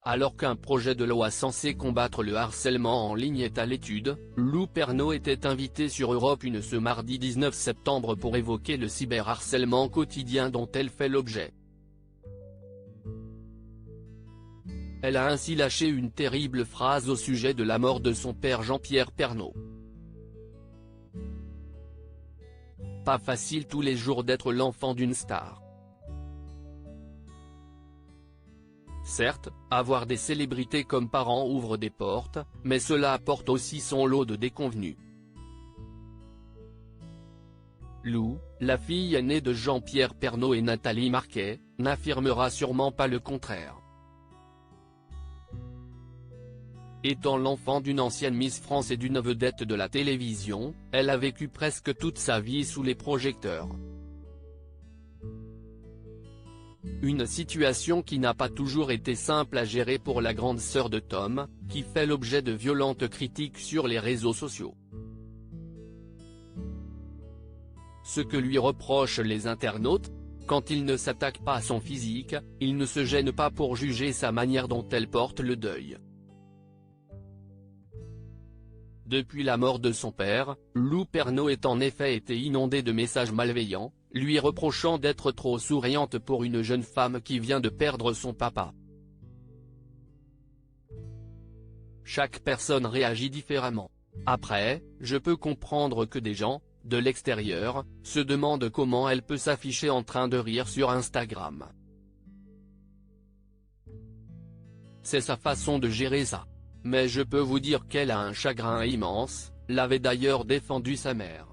Alors qu'un projet de loi censé combattre le harcèlement en ligne est à l'étude, Lou Pernaut était invitée sur Europe 1 ce mardi 19 septembre pour évoquer le cyberharcèlement quotidien dont elle fait l'objet. Elle a ainsi lâché une terrible phrase au sujet de la mort de son père Jean-Pierre Pernaut. Pas facile tous les jours d'être l'enfant d'une star. Certes, avoir des célébrités comme parents ouvre des portes, mais cela apporte aussi son lot de déconvenues. Lou, la fille aînée de Jean-Pierre Pernaut et Nathalie Marquet, n'affirmera sûrement pas le contraire. Étant l'enfant d'une ancienne Miss France et d'une vedette de la télévision, elle a vécu presque toute sa vie sous les projecteurs. Une situation qui n'a pas toujours été simple à gérer pour la grande sœur de Tom, qui fait l'objet de violentes critiques sur les réseaux sociaux. Ce que lui reprochent les internautes, quand il ne s'attaque pas à son physique, il ne se gêne pas pour juger sa manière dont elle porte le deuil. Depuis la mort de son père, Lou Pernaut est en effet été inondée de messages malveillants, lui reprochant d'être trop souriante pour une jeune femme qui vient de perdre son papa. Chaque personne réagit différemment. Après, je peux comprendre que des gens, de l'extérieur, se demandent comment elle peut s'afficher en train de rire sur Instagram. C'est sa façon de gérer ça. Mais je peux vous dire qu'elle a un chagrin immense, l'avait d'ailleurs défendu sa mère.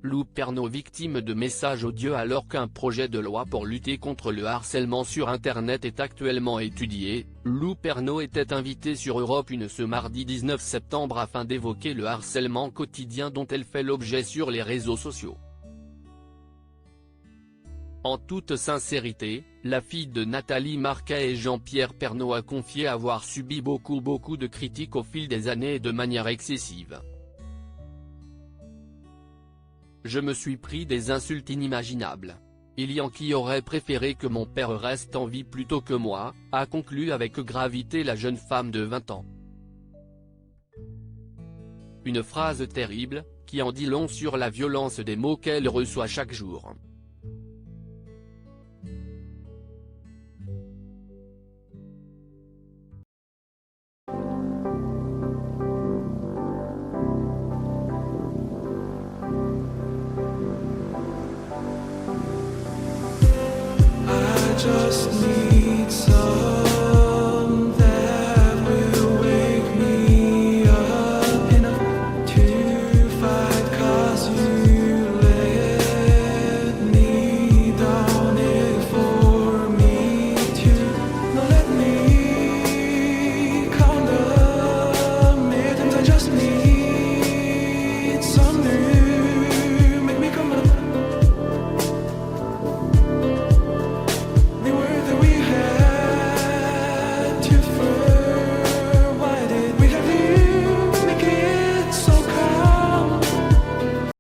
Lou Pernaut victime de messages odieux alors qu'un projet de loi pour lutter contre le harcèlement sur Internet est actuellement étudié, Lou Pernaut était invitée sur Europe 1 ce mardi 19 septembre afin d'évoquer le harcèlement quotidien dont elle fait l'objet sur les réseaux sociaux. En toute sincérité, la fille de Nathalie Marquet et Jean-Pierre Pernaut a confié avoir subi beaucoup de critiques au fil des années et de manière excessive. Je me suis pris des insultes inimaginables. Il y en qui aurait préféré que mon père reste en vie plutôt que moi, a conclu avec gravité la jeune femme de 20 ans. Une phrase terrible, qui en dit long sur la violence des mots qu'elle reçoit chaque jour.